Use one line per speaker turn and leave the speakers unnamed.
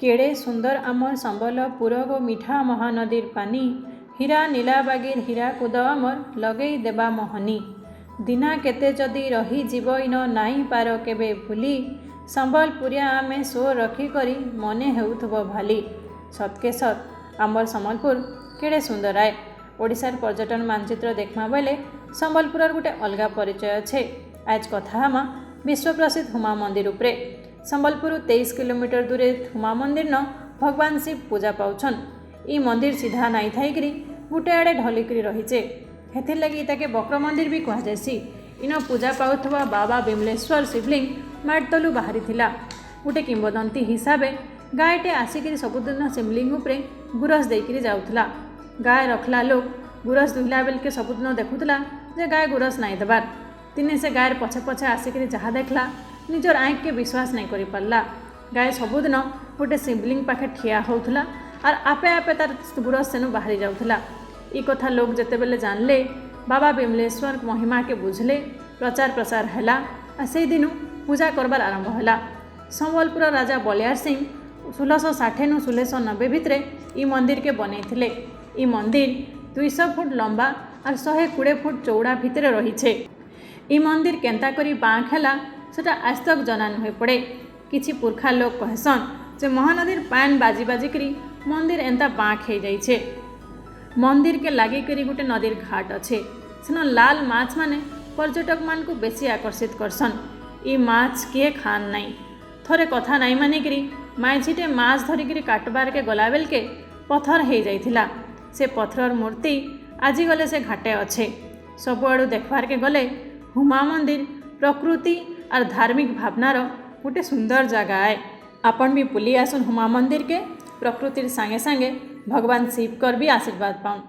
केड़े सुंदर आमर संबलपुर गो मिठा महानदीर पानी। हीरा नीलाबागीर हीराकुद आमर लगेई देबा मोहनी। दिना केते जदि रही जीव इन नाई पार केबे भूली। संबलपुरिया आमे सो रखी करी मने हेउथबो भाली। सतके सत आमर संबलपुर केड़े सुंदर आए। ओडिशार पर्यटन मानचित्र देखमा बेले संबलपुर गोटे अलगा परिचय अच्छे। आज कथा हामा विश्व प्रसिद्ध हुमा मंदिर उपरे। संबलपुर 23 किलोमीटर दूरे हुमा मंदिर न भगवान शिव पूजा पाउछन। ई मंदिर सीधा नाई थाईकरी गुटे आड़े ढलिकरी रहीचे। हेथिर लगी ताके बक्र मंदिर भी कहा जायसी। इन पूजा पाउथवा बाबा बिमलेश्वर शिवलिंग माट तलु बाहरी थिला। गुटे किंबदंती हिसाबे गायटे आसिकरी सबुदिन शिवलिंग उपरे गुरस देइकरी जाउथला। गाय रखला लोक गुरस दुहिला बेलके सबुदिन देखुथला जे गाय गुरस नाई देबार। दिने से गायर पछे पछे आसिकरी जहा देखला निजर आँख के विश्वास नहीं करि पारला। गाय सबुदिन गोटे शिवलिंग पाखे ठिया होउथला और आपे आपे तार गुरस सेनु बाहरी जाउथला। ई कथा लोक जेतेबेले जानले बाबा बिमलेश्वर महिमा के बुझले प्रचार प्रसार हैला और से दिनु पूजा करबार आरंभ हैला। संबलपुर राजा बलियार सिंह 1660 नु 1690 भितरे ई मंदिर के बनैथिले। ई मंदिर 200 फुट लंबा और 120 फुट चौड़ा भितरे रहीछे। ई मंदिर केंता करी बाँक हैला सेटा आज तक जना नुहे पड़े। किछि पुरखा लोग कहसन जे महानदीर पान बाजी बाजी करी मंदिर एंता बाँक हो जाइछे। मंदिर के लागी करी गुटे नदीर घाट अच्छे। सेन लाल माछ माने पर्यटक मान को बेसी आकर्षित करसन। ई माछ किए खान नाई। थोरे कथा नाई मानिकरी माइछीटे माछ धरिकरी काटबार के गला बेल के पत्थर हो जाइथिला। से पत्थर मूर्ति आजी गले से घाटे अच्छे। सबुआड़ू देखबार के गले हुमा मंदिर प्रकृति और धार्मिक भावनार गोटे सुंदर जगह है। आपन भी बुली आसन हुमा मंदिर के प्रकृतिर संगे संगे भगवान शिव कर भी आशीर्वाद पाऊँ।